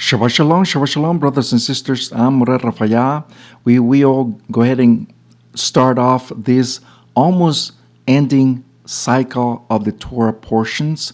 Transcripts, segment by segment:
Shabbat Shalom, brothers and sisters. I'm Moreh Rapha'Yah. We will go ahead and start off this almost ending cycle of the Torah portions.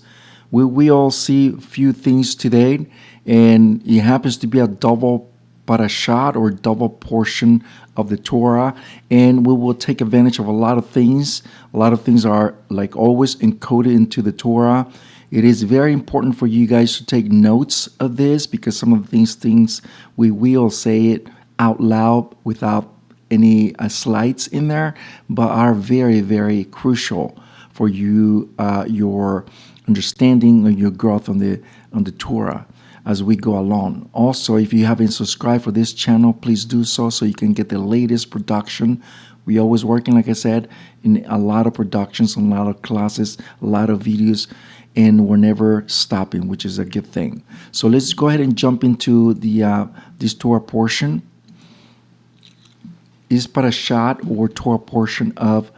We all see a few things today, and it happens to be a double parashat or double portion of the Torah, and we will take advantage of a lot of things. A lot of things are, like always, encoded into the Torah. It is very important for you guys to take notes of this, because some of these things we will say it out loud without any slides in there, but are very, very crucial for you, your understanding or your growth on the Torah as we go along. Also, if you haven't subscribed for this channel, please do so you can get the latest production. We always working, like I said, in a lot of productions, a lot of classes, a lot of videos, and we're never stopping, which is a good thing. So let's go ahead and jump into the this Torah portion. This parashat or Torah portion of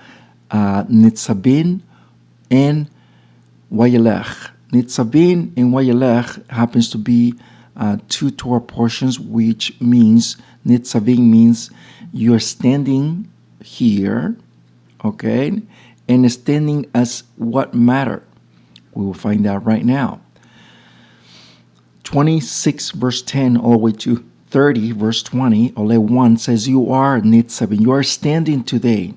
Nitzabim and Wayeleh. Nitzabim and Wayeleh happens to be two Torah portions, which means Nitzabim means you're standing here, okay, and standing as what matter. We will find out right now. 26 verse 10 all the way to 30 verse 20, Ole 1 says, you are Nitzabim, you are standing today,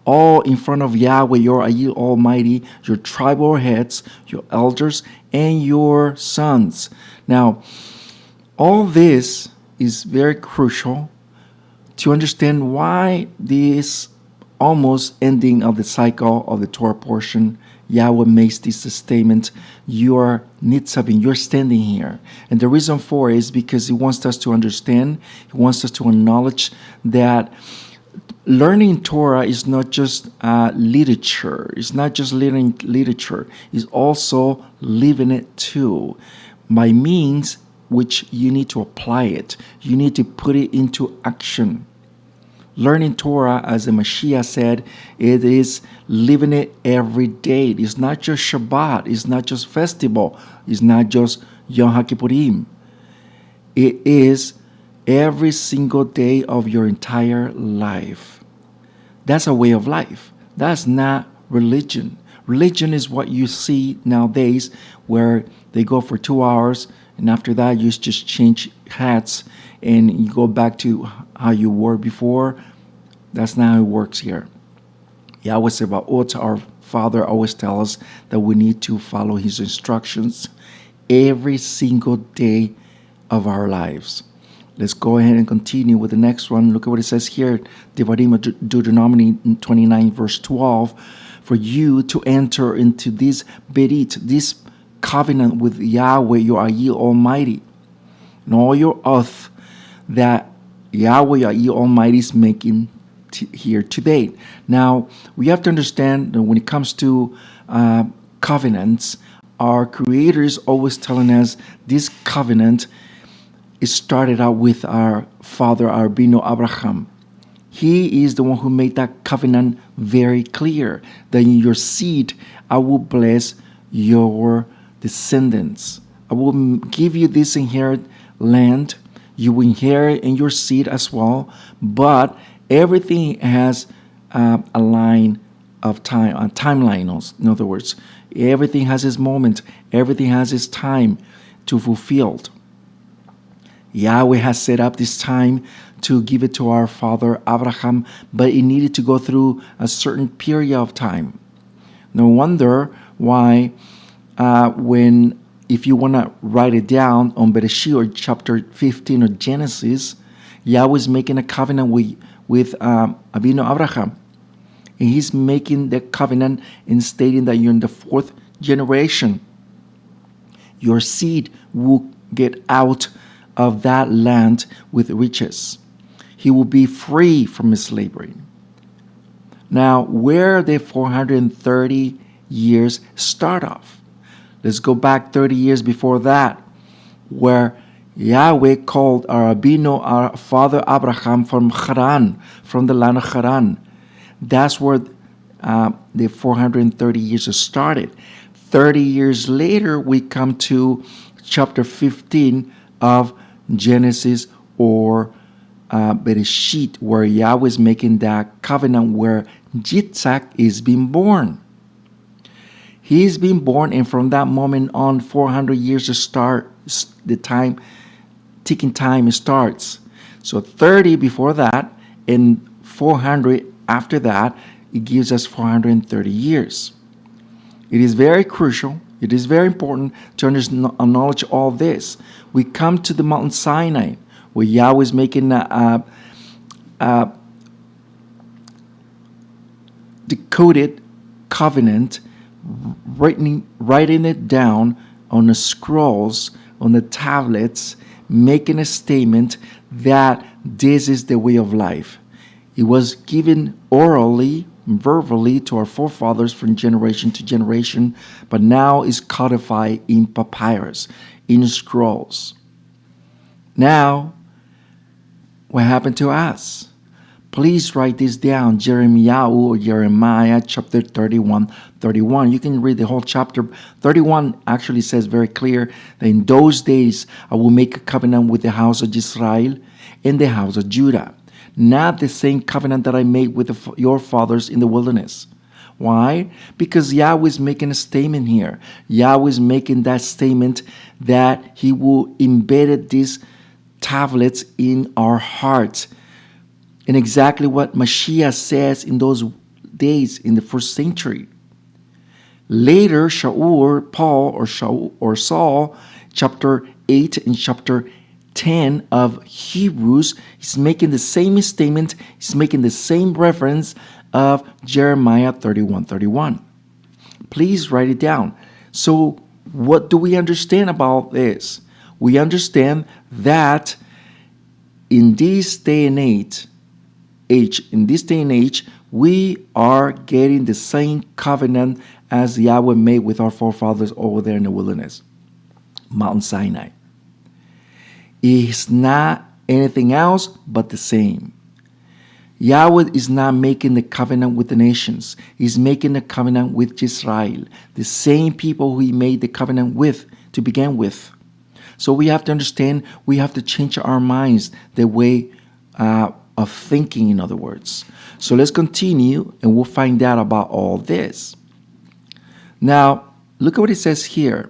all in front of Yahweh, your Almighty, your tribal heads, your elders, and your sons. Now, all this is very crucial to understand why this almost ending of the cycle of the Torah portion, Yahweh makes this statement, you are Nitzabim, you're standing here. And the reason for it is because he wants us to understand, he wants us to acknowledge that learning Torah is not just literature. It's not just learning literature. It's also living it too, by means which you need to apply it. You need to put it into action. Learning Torah, as the Mashiah said, it is living it every day. It's not just Shabbat. It's not just festival. It's not just Yom HaKippurim. It is every single day of your entire life. That's a way of life. That's not religion. Religion is what you see nowadays, where they go for 2 hours, and after that you just change hats and you go back to how you were before. That's not how it works here. Yahweh Sebaot, our Father, always tells us that we need to follow His instructions every single day of our lives. Let's go ahead and continue with the next one. Look at what it says here, Deuteronomy 29, verse 12. For you to enter into this berit, this covenant with Yahweh, your Almighty, and all your oath that Yahweh, your Almighty, is making here today. Now, we have to understand that when it comes to covenants, our Creator is always telling us this covenant is started out with our father, our Bino Abraham. He is the one who made that covenant very clear, that in your seed I will bless your descendants. I will give you this inherit land. You will inherit in your seed as well, but everything has a line of time, a timeline. In other words, everything has its moment. Everything has its time to fulfill. Yahweh has set up this time to give it to our father Abraham, but it needed to go through a certain period of time. No wonder why if you want to write it down on Bereshit or chapter 15 of Genesis, Yahweh is making a covenant with Avinu Abraham. And he's making the covenant and stating that you're in the 4th generation. Your seed will get out of that land with riches. He will be free from his slavery. Now, where the 430 years start off? Let's go back 30 years before that, where Yahweh called our father Abraham from Haran, from the land of Haran. That's where the 430 years started. 30 years later, we come to chapter 15 of Genesis or Bereshit, where Yahweh is making that covenant where Yitzhak is being born. He is being born, and from that moment on, 400 years to start, the time, ticking time starts. So 30 before that, and 400 after that, it gives us 430 years. It is very crucial, it is very important to acknowledge all this. We come to the Mountain Sinai, where Yahweh is making a decoded covenant, writing it down on the scrolls, on the tablets, making a statement that this is the way of life. It was given orally, verbally to our forefathers from generation to generation, but now is codified in papyrus, in scrolls. Now, what happened to us? Please write this down, Jeremiah or Jeremiah chapter 31. You can read the whole chapter. 31 actually says very clear that in those days I will make a covenant with the house of Israel and the house of Judah. Not the same covenant that I made with your fathers in the wilderness. Why? Because Yahweh is making a statement here. Yahweh is making that statement that He will embed these tablets in our hearts. And exactly what Mashiach says in those days in the first century. Later, Saul, chapter 8 and chapter 10 of Hebrews, he's making the same statement, he's making the same reference of Jeremiah 31:31. Please write it down. So what do we understand about this? We understand that in this day and age, we are getting the same covenant as Yahweh made with our forefathers over there in the wilderness, Mount Sinai. It's not anything else but the same. Yahweh is not making the covenant with the nations. He's making the covenant with Israel, the same people who He made the covenant with to begin with. So we have to understand, we have to change our minds, the way of thinking, in other words. So let's continue and we'll find out about all this. Now, look at what it says here.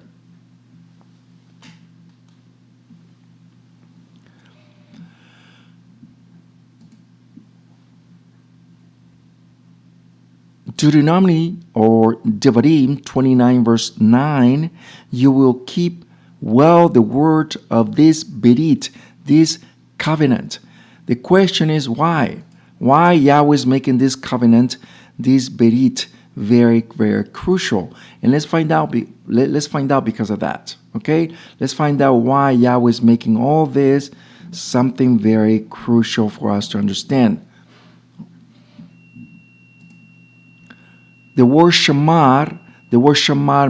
Deuteronomy or Devarim 29 verse 9, you will keep well the word of this berit, this covenant. The question is why? Why Yahweh is making this covenant, this berit, very, very crucial? And let's find out. Let's find out because of that. Okay, let's find out why Yahweh is making all this something very crucial for us to understand. The word shamar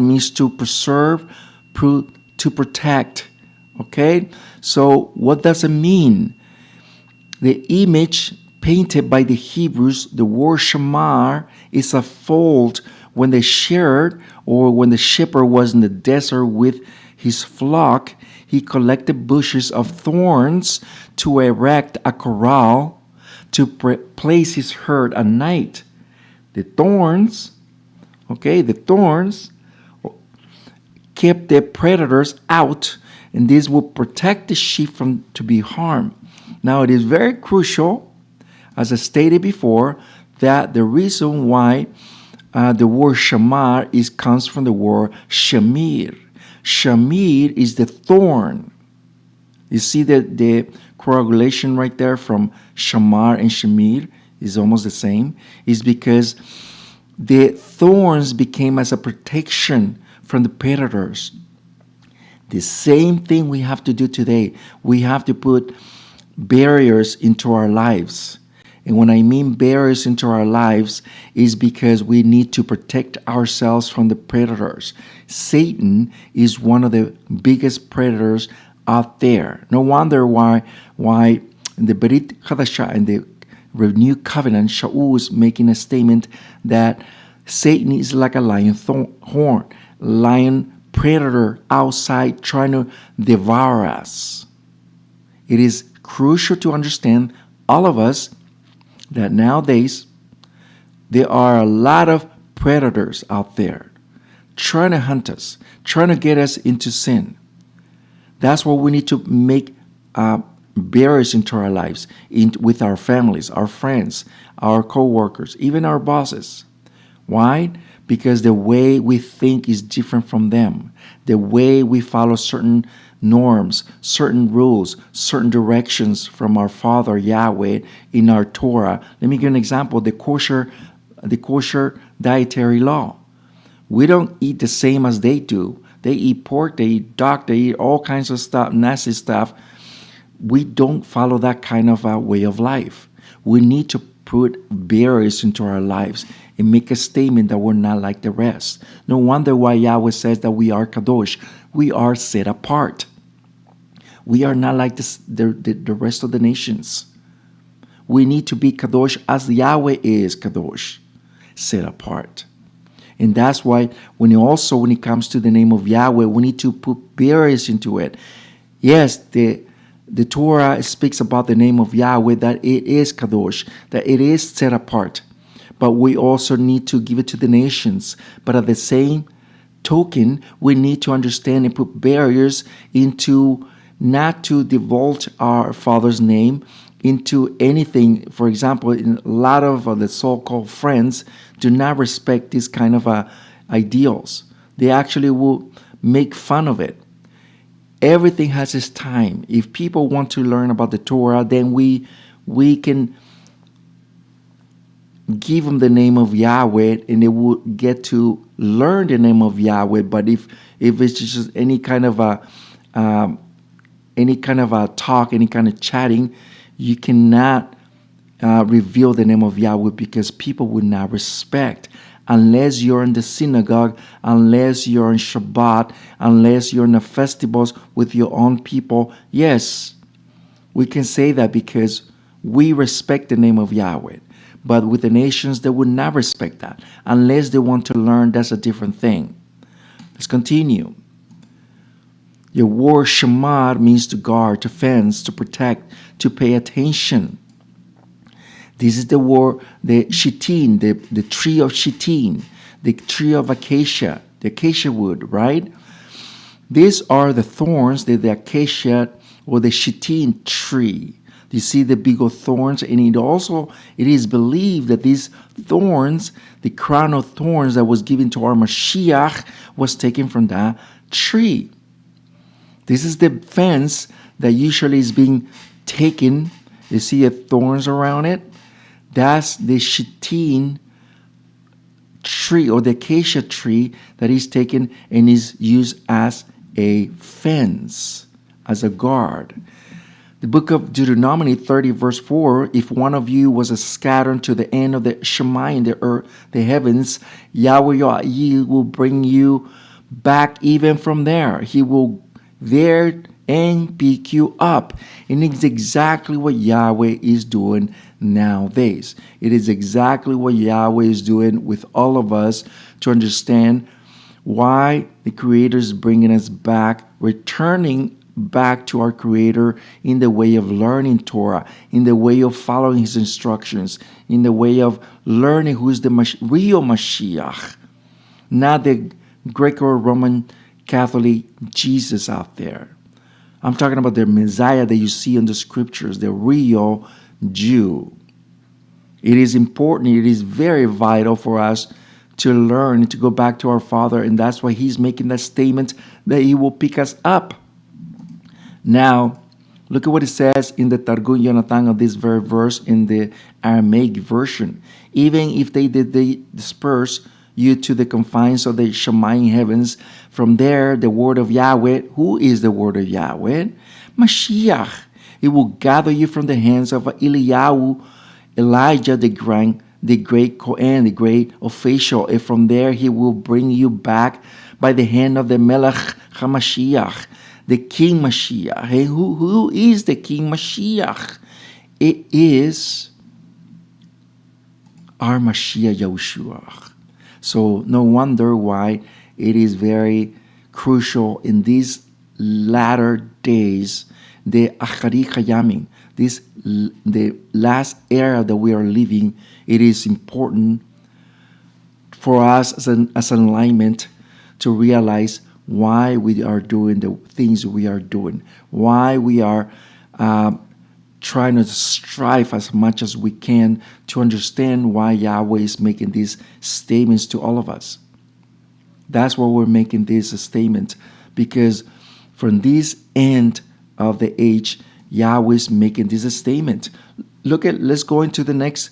means to preserve, to protect. Okay, so what does it mean? The image painted by the Hebrews, the word shamar, is a fold when the shepherd was in the desert with his flock. He collected bushes of thorns to erect a corral to place his herd at night. The thorns kept the predators out, and this would protect the sheep from to be harmed. Now, it is very crucial, as I stated before, that the reason why the word shamar comes from the word shamir. Shamir is the thorn. You see the correlation right there from shamar and shamir is almost the same. Is because the thorns became as a protection from the predators. The same thing we have to do today. We have to put barriers into our lives. And when I mean barriers into our lives is because we need to protect ourselves from the predators. Satan is one of the biggest predators out there. No wonder why in the Berit Chadashah and the renewed covenant, Shaul is making a statement that Satan is like a lion predator outside trying to devour us. It is crucial to understand, all of us, that nowadays there are a lot of predators out there trying to hunt us, trying to get us into sin. That's why we need to make barriers into our lives, with our families, our friends, our co-workers, even our bosses. Why? Because the way we think is different from them. The way we follow certain norms, certain rules, certain directions from our Father Yahweh in our Torah. Let me give you an example. The kosher dietary law. We don't eat the same as they do. They eat pork, they eat duck, they eat all kinds of stuff, nasty stuff. We don't follow that kind of a way of life. We need to put barriers into our lives and make a statement that we're not like the rest. No wonder why Yahweh says that we are kadosh. We are set apart. We are not like the rest of the nations. We need to be kadosh as Yahweh is kadosh, set apart. And that's why when it comes to the name of Yahweh, we need to put barriers into it. Yes, the Torah speaks about the name of Yahweh, that it is kadosh, that it is set apart. But we also need to give it to the nations. But at the same token, we need to understand and put barriers into not to divulge our Father's name into anything. For example, in a lot of the so-called friends do not respect this kind of ideals. They actually will make fun of it. Everything has its time. If people want to learn about the Torah, then we can give them the name of Yahweh, and they will get to learn the name of Yahweh. But if it's just any kind of a talk, any kind of chatting, you cannot reveal the name of Yahweh, because people will not respect. Unless you're in the synagogue, unless you're in Shabbat, unless you're in the festivals with your own people, yes, we can say that because we respect the name of Yahweh. But with the nations, they would not respect that. Unless they want to learn, that's a different thing. Let's continue. Your word shamar means to guard, to fence, to protect, to pay attention. This is the word, the shittim, the tree of shittim, the tree of acacia, the acacia wood, right? These are the thorns, the acacia or the shittim tree. You see the big old thorns, and it is believed that these thorns, the crown of thorns that was given to our Mashiach, was taken from that tree. This is the fence that usually is being taken. You see the thorns around it? That's the shittim tree or the acacia tree that is taken and is used as a fence, as a guard. The book of Deuteronomy 30 verse 4, if one of you was scattered to the end of the Shemayim, the earth, the heavens, Yahweh Yah will bring you back even from there. He will there and pick you up. And it's exactly what Yahweh is doing nowadays. It is exactly what Yahweh is doing with all of us, to understand why the Creator is bringing us back, returning back to our Creator in the way of learning Torah, in the way of following His instructions, in the way of learning who is the real Mashiach, not the Greco-Roman Catholic Jesus out there. I'm talking about the Messiah that you see in the scriptures, the real Jew. It is important, it is very vital for us to learn, to go back to our Father, and that's why He's making that statement that He will pick us up. Now, look at what it says in the Targum Yonatan of this very verse in the Aramaic version. Even if they disperse you to the confines of the Shemayim heavens, from there the word of Yahweh. Who is the word of Yahweh? Mashiach. It will gather you from the hands of Eliyahu, Elijah the great Kohen, the great official, and from there He will bring you back by the hand of the Melech HaMashiach, the King Mashiach. Hey, who is the King Mashiach? It is our Mashiach Yahushua. So no wonder why it is very crucial in these latter days, the Achari Hayamim, the last era that we are living, it is important for us as an alignment to realize why we are doing the things we are doing, why we are trying to strive as much as we can to understand why Yahweh is making these statements to all of us. That's why we're making this statement, because from this end of the age, Yahweh is making this statement. Let's go into the next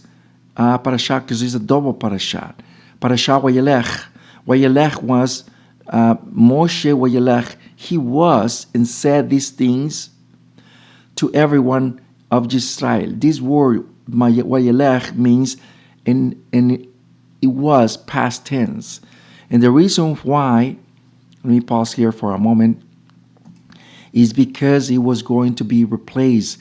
parashat, because it's a double parashat. Parashat Wayeleh. Wayeleh was Moshe Wayeleh. He was and said these things to everyone of Israel. This word Wayeleh means, and it was past tense. And the reason why, let me pause here for a moment, is because it was going to be replaced.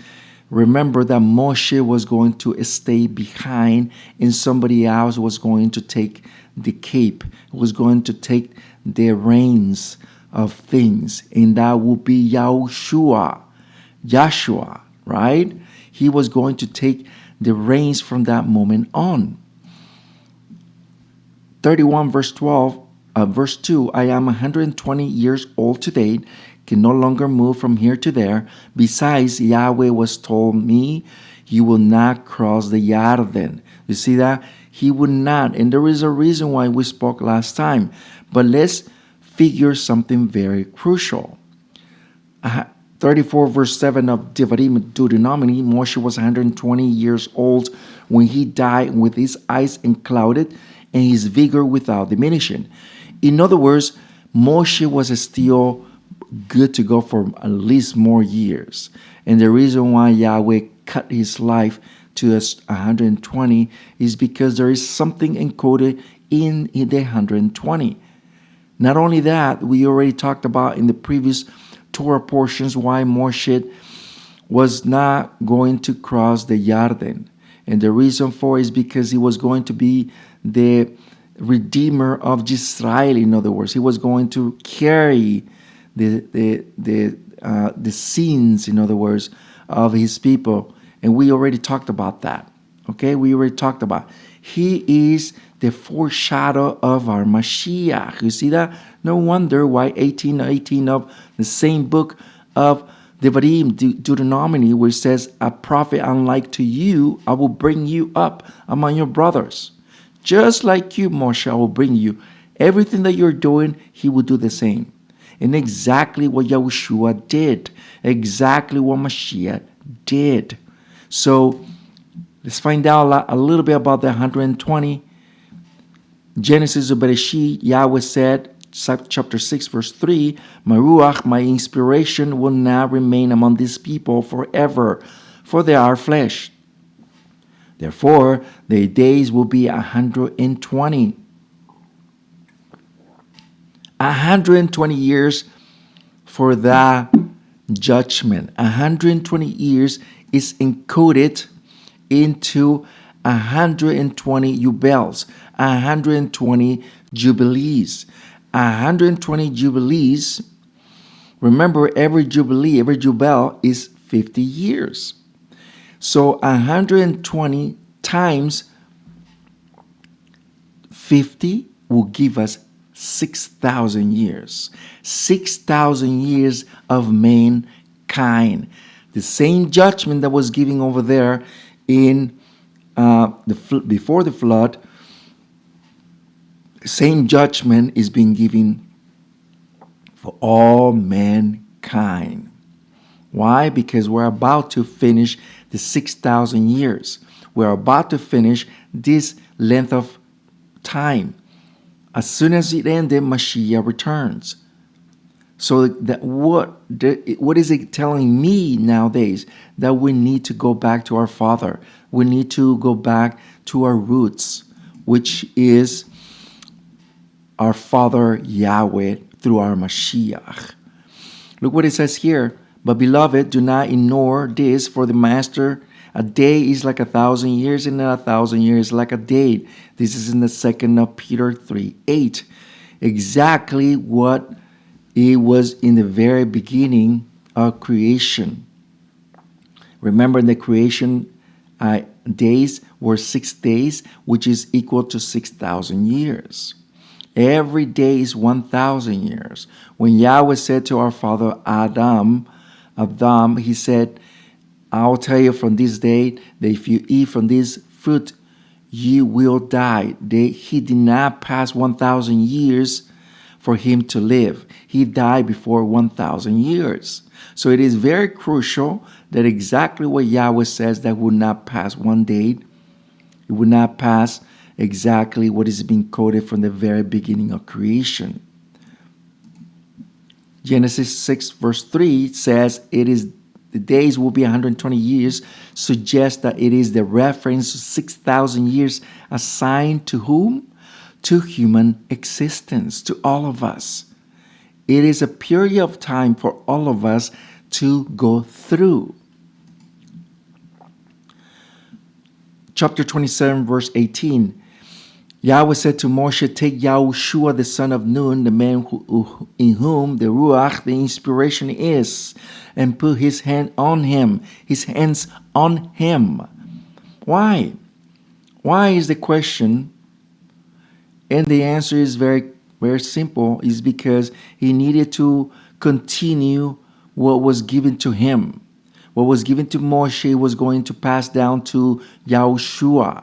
Remember that Moshe was going to stay behind and somebody else was going to take the cape, was going to take the reins of things, and that would be Joshua, right? He was going to take the reins from that moment on. 31 verse 2, I am 120 years old today, can no longer move from here to there. Besides, Yahweh was told me, you will not cross the Yarden. You see that? He would not. And there is a reason why we spoke last time. But let's figure something very crucial. 34 verse 7 of Devarim, Deuteronomy, Moshe was 120 years old when he died, with his eyes unclouded and his vigor without diminishing. In other words, Moshe was still good to go for at least more years. And the reason why Yahweh cut his life to 120 is because there is something encoded in the 120. Not only that, we already talked about in the previous Torah portions why Moshe was not going to cross the Yarden. And the reason for it is because he was going to be the redeemer of Israel. In other words, he was going to carry the sins, in other words, of his people. And we already talked about that. Okay, we already talked about. He is the foreshadow of our Mashiach. You see that? No wonder why 18 of the same book of Devarim, Deuteronomy, where it says, a prophet unlike to you, I will bring you up among your brothers. Just like you, Moshe, I will bring you. Everything that you're doing, he will do the same. And exactly what Yahushua did. Exactly what Mashiach did. So let's find out a little bit about the 120. Genesis of Bereshit, Yahweh said, chapter 6, verse 3, my ruach, my inspiration, will not remain among these people forever, for they are flesh. Therefore, their days will be 120. 120 years for that judgment. 120 years is encoded into 120 Yubels, 120 Jubilees. 120 Jubilees, remember every Jubilee, every Jubel is 50 years. So 120 times 50 will give us 6,000 years. 6,000 years of mankind. The same judgment that was given over there in before the flood, same judgment is being given for all mankind. Why? Because we're about to finish the 6,000 years. We're about to finish this length of time. As soon as it ended, Mashiach returns. So that what is it telling me nowadays? That we need to go back to our Father. We need to go back to our roots, which is our Father Yahweh through our Mashiach. Look what it says here. But beloved, do not ignore this, for the Master, a day is like 1,000 years, and 1,000 years like a day. This is in the 2nd of Peter 3:8. Exactly what it was in the very beginning of creation. Remember, the creation days were 6 days, which is equal to 6,000 years. Every day is 1,000 years. When Yahweh said to our father Adam, he said, I'll tell you from this day that if you eat from this fruit, you will die. He did not pass 1,000 years for him to live. He died before 1,000 years. So it is very crucial that exactly what Yahweh says, that would not pass one day. It would not pass exactly what is being quoted from the very beginning of creation. Genesis 6 verse 3 says the days will be 120 years, suggests that it is the reference to 6,000 years assigned to whom? To human existence, to all of us. It is a period of time for all of us to go through. Chapter 27 verse 18. Yahweh said to Moshe, take Yahushua the son of Nun, the man in whom the Ruach, the inspiration is, and put his hands on him. Why? Why is the question? And the answer is very, very simple. Is because he needed to continue what was given to him. What was given to Moshe was going to pass down to Yahushua.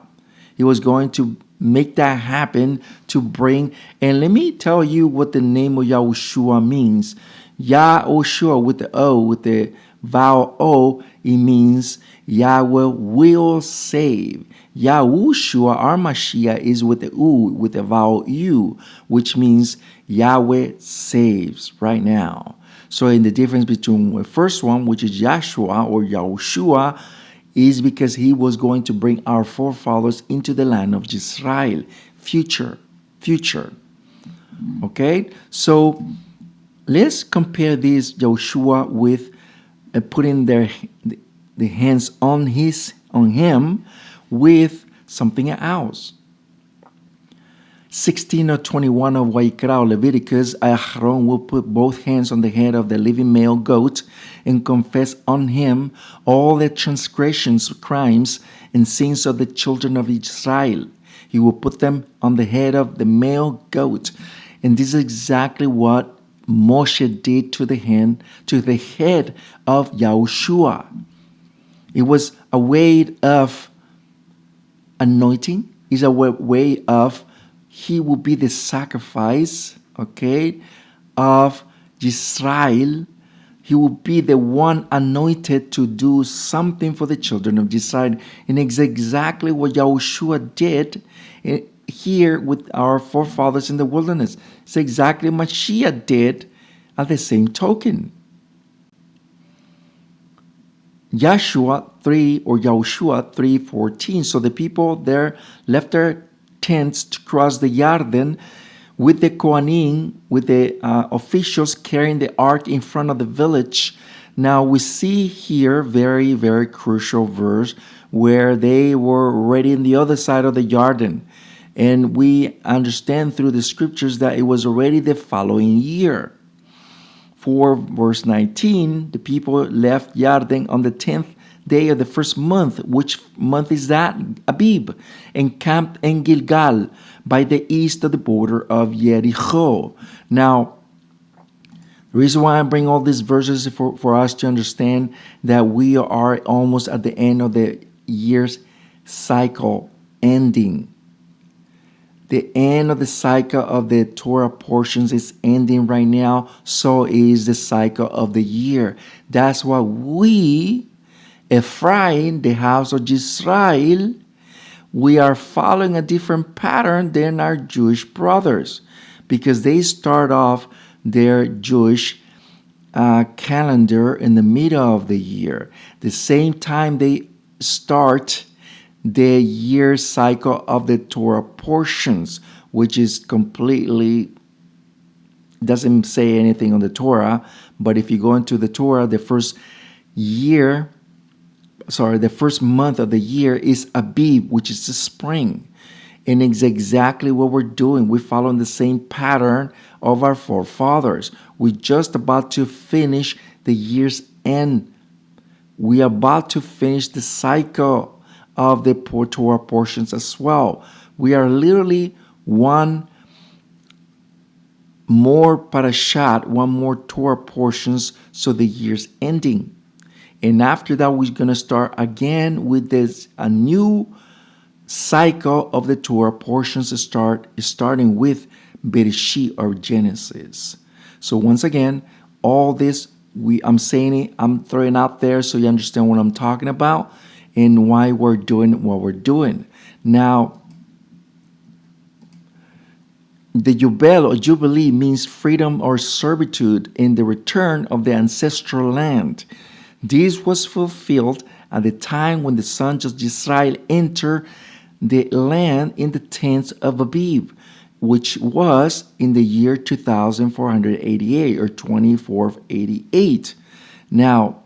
He was going to make that happen to bring. And let me tell you what the name of Yahushua means. Yahushua with the O, with the vowel O, it means Yahweh will save. Yahushua, our Mashiach, is with the U, with the vowel U, which means Yahweh saves right now. So in the difference between the first one, which is Yahshua or Yahushua, is because he was going to bring our forefathers into the land of Israel. Future. Okay? So let's compare this Yahushua with putting the hands on him with something else. 16 or 21 of Vayikra, Leviticus, Aaron will put both hands on the head of the living male goat and confess on him all the transgressions, crimes, and sins of the children of Israel. He will put them on the head of the male goat. And this is exactly what Moshe did to the head of Yahushua. It was a way of anointing. It's a way of he will be the sacrifice, of Israel. He will be the one anointed to do something for the children of Israel. And it's exactly what Yahushua did here with our forefathers in the wilderness. It's exactly what Mashiach did at the same token. Yahushua 3:14. So the people there left their tents to cross the Jordan with the Kohanim, with the officials carrying the ark in front of the village. Now we see here very, very crucial verse where they were already in the other side of the Jordan. And we understand through the scriptures that it was already the following year. For verse 19, the people left Jordan on the 10th day of the first month. Which month is that? Abib. And camped in Gilgal by the east of the border of Jericho. Now, the reason why I bring all these verses for us to understand that we are almost at the end of the year's cycle ending. The end of the cycle of the Torah portions is ending right now. So is the cycle of the year. That's why we, Ephraim, the house of Israel, we are following a different pattern than our Jewish brothers, because they start off their Jewish calendar in the middle of the year. The same time they start the year cycle of the Torah portions, which is completely, doesn't say anything on the Torah, but if you go into the Torah, the first month of the year is Abib, which is the spring. And it's exactly what we're doing. We're following the same pattern of our forefathers. We're just about to finish the year's end we are about to finish the cycle of the Torah portions as well. We are literally one more parashat, one more Torah portions, so the year's ending. And after that, we're going to start again with a new cycle of the Torah portions starting with Bereshit or Genesis. So once again, all this, I'm saying it, I'm throwing out there so you understand what I'm talking about and why we're doing what we're doing. Now, the Yubel or Jubilee means freedom or servitude in the return of the ancestral land. This was fulfilled at the time when the sons of Israel entered the land in the 10th of Aviv, which was in the year 2488 or 2488. Now,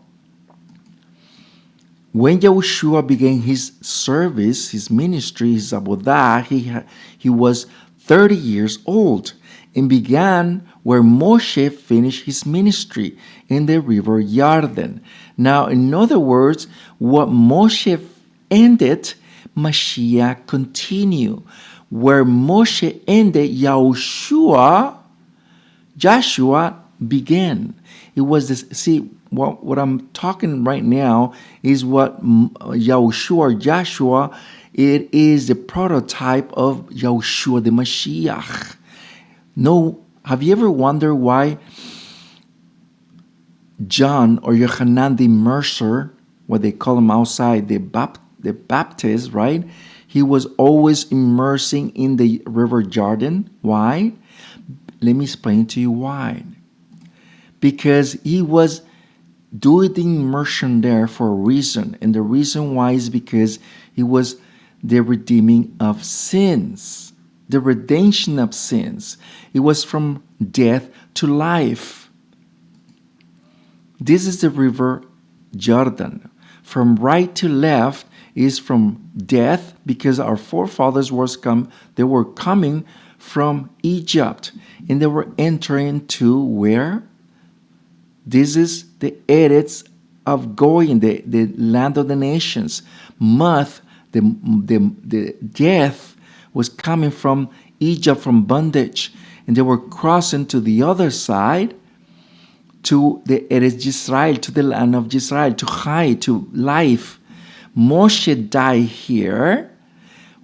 when Yahushua began his service, his ministry, his avodah, he was 30 years old and began where Moshe finished his ministry in the river Jordan. Now, in other words, what Moshe ended, Mashiach continued. Where Moshe ended, Joshua began. It was this. See, what I'm talking right now is what Joshua, it is the prototype of Yahushua the Mashiach. No, have you ever wondered why John or Yohanan the Immerser, what they call him outside, the Baptist, right? He was always immersing in the river Jordan. Why? Let me explain to you why. Because he was doing the immersion there for a reason. And the reason why is because he was the redeeming of sins, the redemption of sins. It was from death to life. This is the river Jordan. From right to left is from death, because our forefathers they were coming from Egypt and they were entering to where? This is the edits of Goyim, the land of the nations. Muth, the death was coming from Egypt, from bondage, and they were crossing to the other side, to the Eretz Yisrael, to the land of Israel, to Chai, to life. Moshe died here,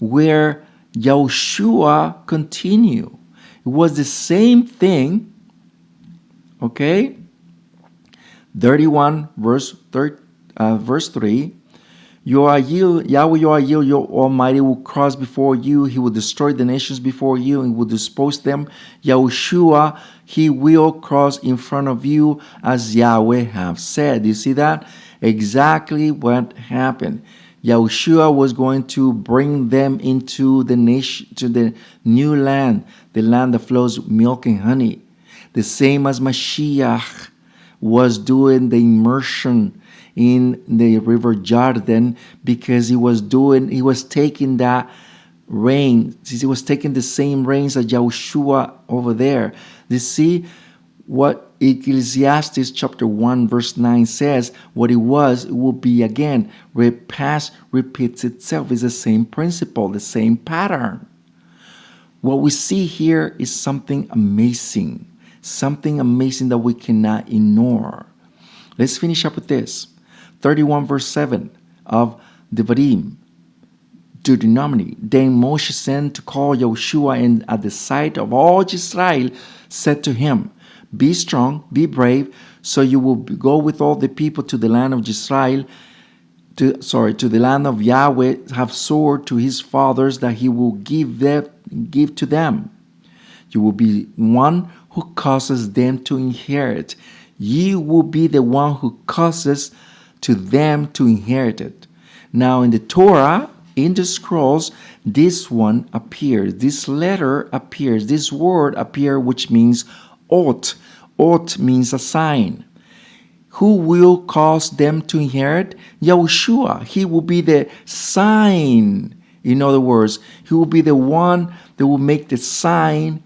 where Yahushua continued. It was the same thing, okay? 31 verse 3. Yahweh, your Almighty, will cross before you. He will destroy the nations before you and will dispose them. Yahushua, he will cross in front of you, as Yahweh have said. You see that? Exactly what happened. Yahushua was going to bring them into the nation, to the new land, the land that flows milk and honey. The same as Mashiach was doing the immersion in the river Jordan, because he was taking that rain. He was taking the same rains as Yahushua over there. You see what Ecclesiastes chapter 1 verse 9 says, what it will be again. Past repeats itself. It's the same principle, the same pattern. What we see here is something amazing that we cannot ignore. Let's finish up with this. 31 verse 7 of Devarim, Deuteronomy. Then Moshe sent to call Yahushua, and at the sight of all Israel said to him, be strong, be brave, so you will go with all the people to the land of Israel, to the land of Yahweh, have sword to his fathers, that he will give to them. You will be one who causes them to inherit. You will be the one who causes to them to inherit it. Now in the Torah, in the scrolls, this one appears, this letter appears, this word appears, which means Ot. Ot means a sign. Who will cause them to inherit? Yahushua. He will be the sign. In other words, he will be the one that will make the sign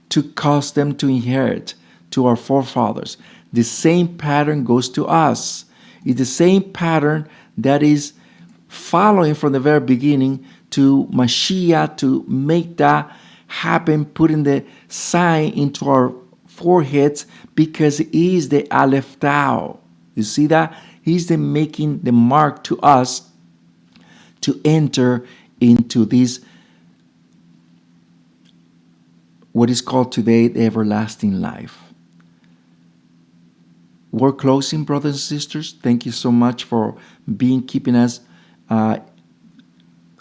to cause them to inherit, to our forefathers. The same pattern goes to us. It's the same pattern that is following from the very beginning to Mashiach, to make that happen, putting the sign into our foreheads, because he is the Aleph Tau. You see that? He's the making the mark to us to enter into this, what is called today the everlasting life. We're closing, brothers and sisters. Thank you so much for keeping us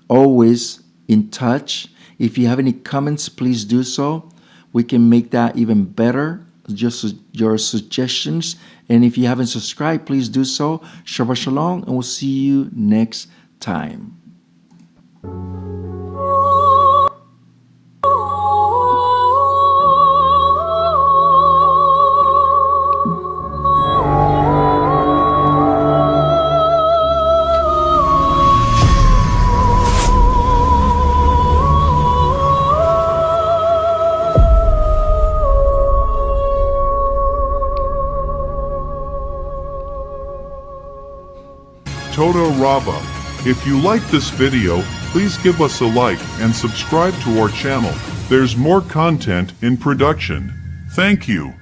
always in touch. If you have any comments, please do so. We can make that even better. Just your suggestions. And if you haven't subscribed, please do so. Shabbat Shalom, and we'll see you next time. Toda Rabba. If you like this video, please give us a like and subscribe to our channel. There's more content in production. Thank you.